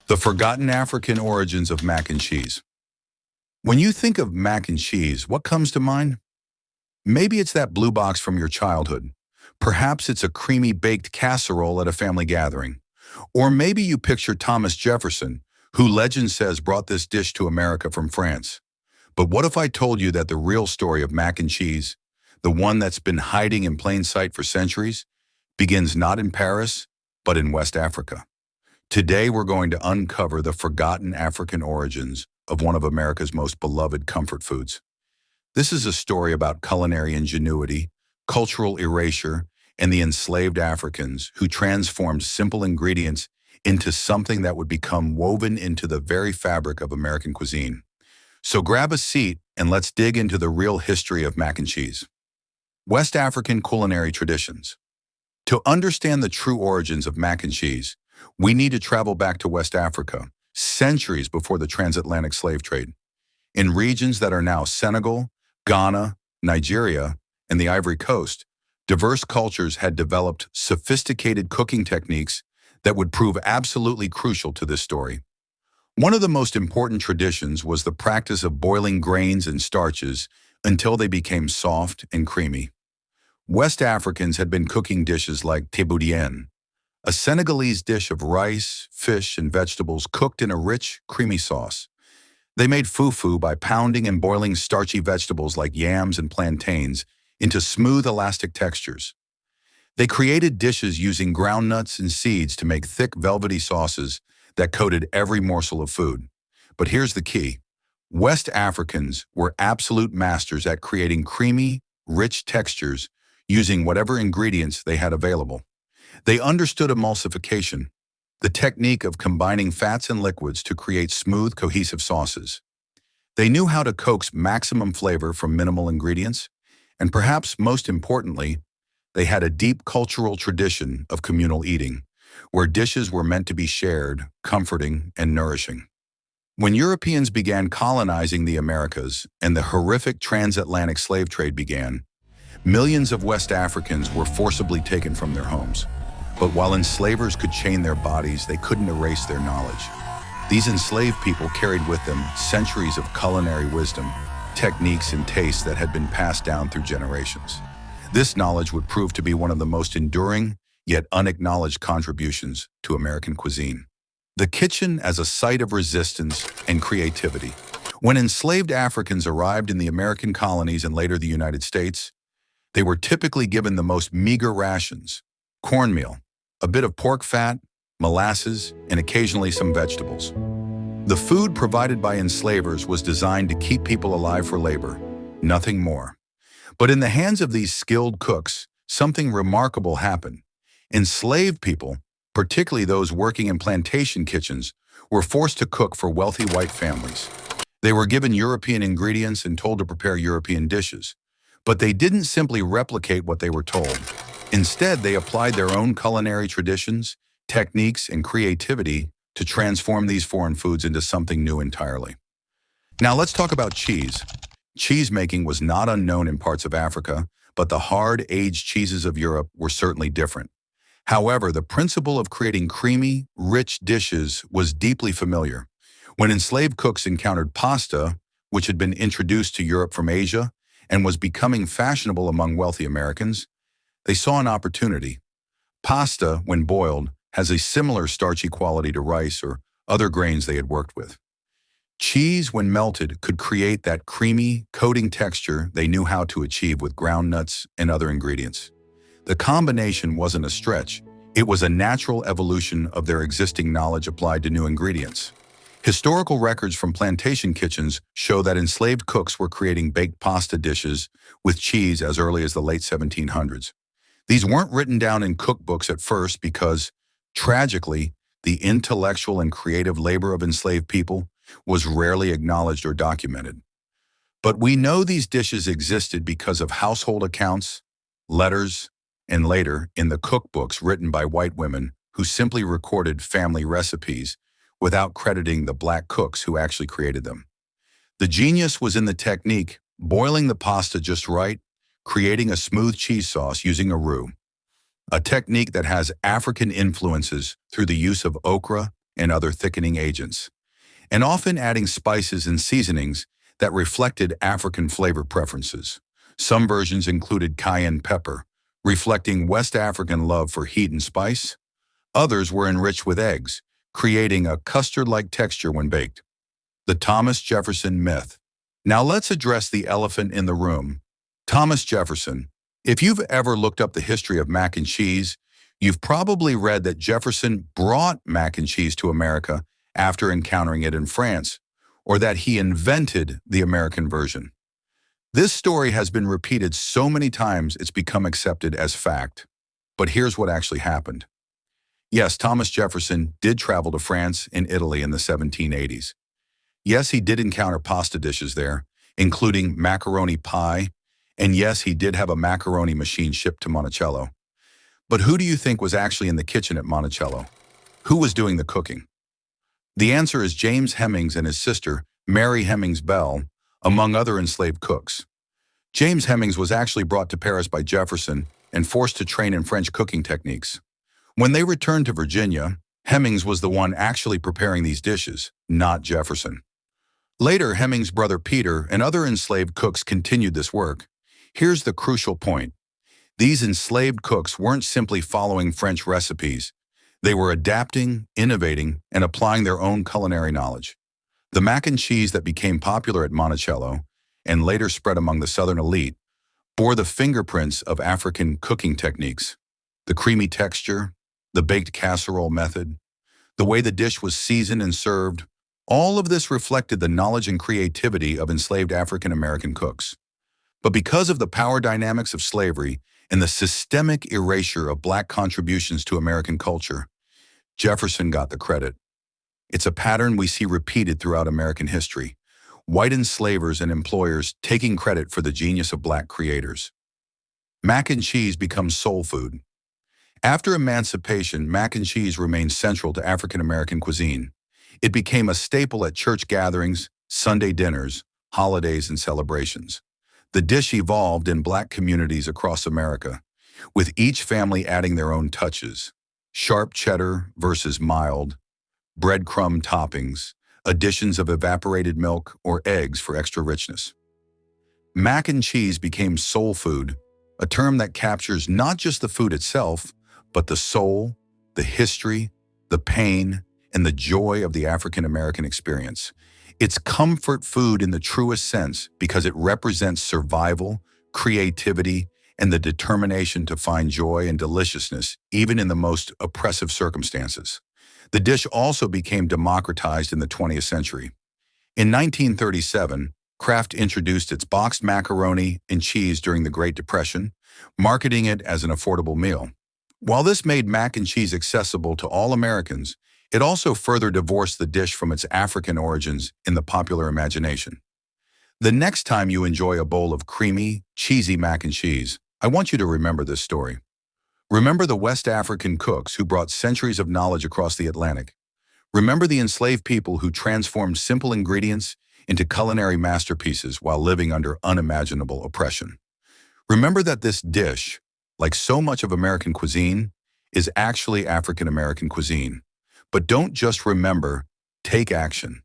The forgotten African origins of mac and cheese. When you think of mac and cheese, what comes to mind? Maybe it's that blue box from your childhood. Perhaps it's a creamy baked casserole at a family gathering. Or maybe you picture Thomas Jefferson, who legend says brought this dish to America from France. But what if I told you that the real story of mac and cheese, the one that's been hiding in plain sight for centuries, begins not in Paris, but in West Africa? Today, we're going to uncover the forgotten African origins of one of America's most beloved comfort foods. This is a story about culinary ingenuity, cultural erasure, and the enslaved Africans who transformed simple ingredients into something that would become woven into the very fabric of American cuisine. So grab a seat and let's dig into the real history of mac and cheese. West African culinary traditions. To understand the true origins of mac and cheese, we need to travel back to West Africa, centuries before the transatlantic slave trade. In regions that are now Senegal, Ghana, Nigeria, and the Ivory Coast, diverse cultures had developed sophisticated cooking techniques that would prove absolutely crucial to this story. One of the most important traditions was the practice of boiling grains and starches until they became soft and creamy. West Africans had been cooking dishes like teboudien, a Senegalese dish of rice, fish, and vegetables cooked in a rich, creamy sauce. They made fufu by pounding and boiling starchy vegetables like yams and plantains into smooth, elastic textures. They created dishes using ground nuts and seeds to make thick, velvety sauces that coated every morsel of food. But here's the key. West Africans were absolute masters at creating creamy, rich textures using whatever ingredients they had available. They understood emulsification, the technique of combining fats and liquids to create smooth, cohesive sauces. They knew how to coax maximum flavor from minimal ingredients, and perhaps most importantly, they had a deep cultural tradition of communal eating, where dishes were meant to be shared, comforting, and nourishing. When Europeans began colonizing the Americas and the horrific transatlantic slave trade began, millions of West Africans were forcibly taken from their homes. But while enslavers could chain their bodies, they couldn't erase their knowledge. These enslaved people carried with them centuries of culinary wisdom, techniques, and tastes that had been passed down through generations. This knowledge would prove to be one of the most enduring, yet unacknowledged contributions to American cuisine. The kitchen as a site of resistance and creativity. When enslaved Africans arrived in the American colonies and later the United States, they were typically given the most meager rations: cornmeal, a bit of pork fat, molasses, and occasionally some vegetables. The food provided by enslavers was designed to keep people alive for labor, nothing more. But in the hands of these skilled cooks, something remarkable happened. Enslaved people, particularly those working in plantation kitchens, were forced to cook for wealthy white families. They were given European ingredients and told to prepare European dishes. But they didn't simply replicate what they were told. Instead, they applied their own culinary traditions, techniques, and creativity to transform these foreign foods into something new entirely. Now let's talk about cheese. Cheese making was not unknown in parts of Africa, but the hard, aged cheeses of Europe were certainly different. However, the principle of creating creamy, rich dishes was deeply familiar. When enslaved cooks encountered pasta, which had been introduced to Europe from Asia and was becoming fashionable among wealthy Americans, they saw an opportunity. Pasta, when boiled, has a similar starchy quality to rice or other grains they had worked with. Cheese, when melted, could create that creamy, coating texture they knew how to achieve with ground nuts and other ingredients. The combination wasn't a stretch. It was a natural evolution of their existing knowledge applied to new ingredients. Historical records from plantation kitchens show that enslaved cooks were creating baked pasta dishes with cheese as early as the late 1700s. These weren't written down in cookbooks at first because, tragically, the intellectual and creative labor of enslaved people was rarely acknowledged or documented. But we know these dishes existed because of household accounts, letters, and later in the cookbooks written by white women who simply recorded family recipes without crediting the black cooks who actually created them. The genius was in the technique, boiling the pasta just right, creating a smooth cheese sauce using a roux, a technique that has African influences through the use of okra and other thickening agents, and often adding spices and seasonings that reflected African flavor preferences. Some versions included cayenne pepper, reflecting West African love for heat and spice. Others were enriched with eggs, creating a custard-like texture when baked. The Thomas Jefferson myth. Now let's address the elephant in the room. Thomas Jefferson. If you've ever looked up the history of mac and cheese, you've probably read that Jefferson brought mac and cheese to America after encountering it in France, or that he invented the American version. This story has been repeated so many times it's become accepted as fact. But here's what actually happened. Yes, Thomas Jefferson did travel to France and Italy in the 1780s. Yes, he did encounter pasta dishes there, including macaroni pie, and yes, he did have a macaroni machine shipped to Monticello. But who do you think was actually in the kitchen at Monticello? Who was doing the cooking? The answer is James Hemings and his sister, Mary Hemings Bell, among other enslaved cooks. James Hemings was actually brought to Paris by Jefferson and forced to train in French cooking techniques. When they returned to Virginia, Hemings was the one actually preparing these dishes, not Jefferson. Later, Hemings' brother Peter and other enslaved cooks continued this work. Here's the crucial point. These enslaved cooks weren't simply following French recipes. They were adapting, innovating, and applying their own culinary knowledge. The mac and cheese that became popular at Monticello and later spread among the Southern elite bore the fingerprints of African cooking techniques. The creamy texture, the baked casserole method, the way the dish was seasoned and served, all of this reflected the knowledge and creativity of enslaved African American cooks. But because of the power dynamics of slavery and the systemic erasure of Black contributions to American culture, Jefferson got the credit. It's a pattern we see repeated throughout American history. White enslavers and employers taking credit for the genius of Black creators. Mac and cheese becomes soul food. After emancipation, mac and cheese remained central to African American cuisine. It became a staple at church gatherings, Sunday dinners, holidays, and celebrations. The dish evolved in Black communities across America, with each family adding their own touches. Sharp cheddar versus mild, breadcrumb toppings, additions of evaporated milk or eggs for extra richness. Mac and cheese became soul food, a term that captures not just the food itself, but the soul, the history, the pain, and the joy of the African American experience. It's comfort food in the truest sense because it represents survival, creativity, and the determination to find joy and deliciousness even in the most oppressive circumstances. The dish also became democratized in the 20th century. In 1937, Kraft introduced its boxed macaroni and cheese during the Great Depression, marketing it as an affordable meal. While this made mac and cheese accessible to all Americans, it also further divorced the dish from its African origins in the popular imagination. The next time you enjoy a bowl of creamy, cheesy mac and cheese, I want you to remember this story. Remember the West African cooks who brought centuries of knowledge across the Atlantic. Remember the enslaved people who transformed simple ingredients into culinary masterpieces while living under unimaginable oppression. Remember that this dish, like so much of American cuisine, is actually African American cuisine. But don't just remember, take action.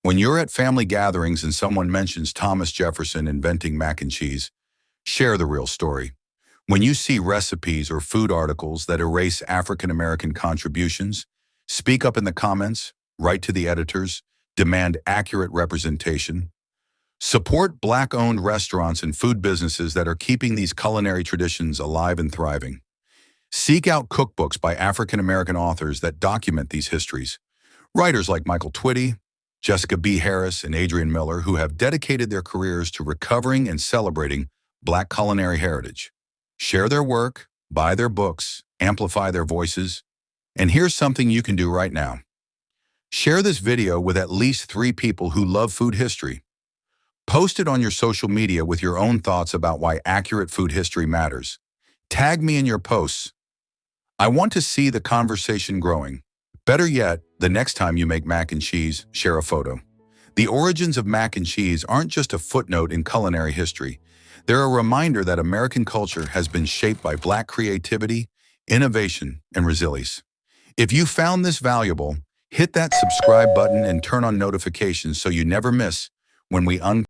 When you're at family gatherings and someone mentions Thomas Jefferson inventing mac and cheese, share the real story. When you see recipes or food articles that erase African American contributions, speak up in the comments, write to the editors, demand accurate representation. Support Black-owned restaurants and food businesses that are keeping these culinary traditions alive and thriving. Seek out cookbooks by African American authors that document these histories. Writers like Michael Twitty, Jessica B. Harris, and Adrian Miller, who have dedicated their careers to recovering and celebrating Black culinary heritage. Share their work, buy their books, amplify their voices. And here's something you can do right now. Share this video with at least 3 people who love food history. Post it on your social media with your own thoughts about why accurate food history matters. Tag me in your posts. I want to see the conversation growing. Better yet, the next time you make mac and cheese, share a photo. The origins of mac and cheese aren't just a footnote in culinary history. They're a reminder that American culture has been shaped by Black creativity, innovation, and resilience. If you found this valuable, Hit that subscribe button and turn on notifications so you never miss when we